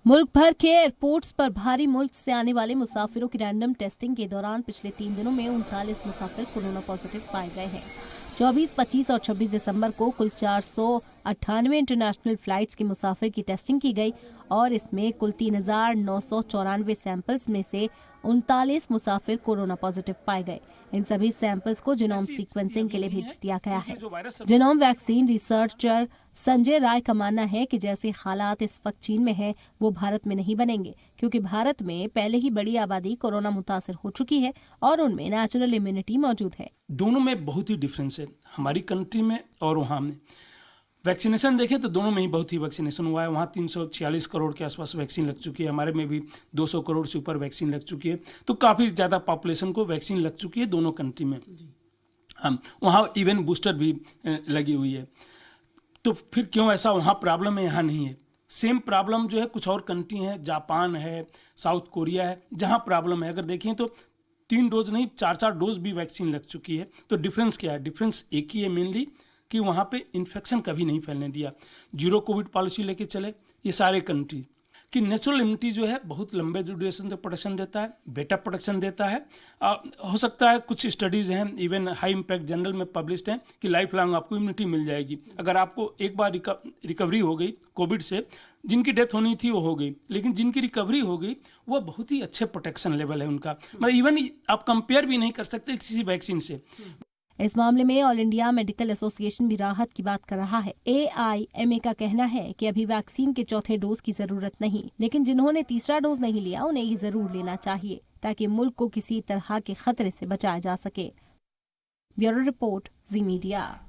मुल्क भर के एयरपोर्ट्स पर भारी मुल्क से आने वाले मुसाफिरों की रैंडम टेस्टिंग के दौरान पिछले 3 दिनों में 39 मुसाफिर कोरोना पॉजिटिव पाए गए हैं। 24, 25 और 26 दिसंबर को कुल 498 इंटरनेशनल फ्लाइट्स के मुसाफिर की टेस्टिंग की गई और इसमें कुल 3,994 सैंपल्स में से 39 मुसाफिर कोरोना पॉजिटिव पाए गए। इन सभी सैंपल्स को जीनोम सीक्वेंसिंग के लिए भेज दिया गया है। Genome vaccine researcher Sanjay Rai का मानना है कि जैसे हालात इस वक्त चीन में है वो भारत में नहीं बनेंगे, क्योंकि भारत में पहले ही बड़ी आबादी कोरोना मुतासिर हो चुकी है और उनमें नेचुरल इम्यूनिटी मौजूद है। दोनों में बहुत ही डिफरेंस है, हमारी कंट्री में और वहाँ में। वैक्सीनेशन देखें तो दोनों में ही बहुत ही वैक्सीनेशन हुआ है। वहाँ 346 करोड़ के आसपास वैक्सीन लग चुकी है, हमारे में भी 200 करोड़ से ऊपर वैक्सीन लग चुकी है। तो काफ़ी ज़्यादा पॉपुलेशन को वैक्सीन लग चुकी है दोनों कंट्री में। वहाँ इवन बूस्टर भी लगी हुई है। तो फिर क्यों ऐसा वहाँ प्रॉब्लम है, यहाँ नहीं है? सेम प्रॉब्लम जो है कुछ और कंट्री है, जापान है, साउथ कोरिया है, जहाँ प्रॉब्लम है। अगर देखें तो 3 डोज नहीं 4-4 डोज भी वैक्सीन लग चुकी है। तो डिफरेंस क्या है? डिफरेंस एक ही है मेनली कि वहाँ पे इन्फेक्शन कभी नहीं फैलने दिया। 0 कोविड पॉलिसी लेके चले ये सारे कंट्री कि नेचुरल इम्यूनिटी जो है बहुत लंबे ड्यूरेशन तक प्रोटेक्शन देता है, बेटर प्रोटेक्शन देता है। हो सकता है कुछ स्टडीज़ हैं इवन हाई इम्पैक्ट जर्नल में पब्लिश्ड हैं कि लाइफ लॉन्ग आपको इम्यूनिटी मिल जाएगी। अगर आपको एक बार रिकवरी हो गई कोविड से, जिनकी डेथ होनी थी वो हो गई, लेकिन जिनकी रिकवरी हो गई वो बहुत ही अच्छे प्रोटेक्शन लेवल है उनका। मतलब इवन आप कंपेयर भी नहीं कर सकते किसी वैक्सीन से। इस मामले में ऑल इंडिया मेडिकल एसोसिएशन भी राहत की बात कर रहा है। AIMA का कहना है कि अभी वैक्सीन के चौथे डोज की जरूरत नहीं, लेकिन जिन्होंने तीसरा डोज नहीं लिया उन्हें ये जरूर लेना चाहिए ताकि मुल्क को किसी तरह के खतरे से बचाया जा सके। ब्यूरो रिपोर्ट, जी मीडिया।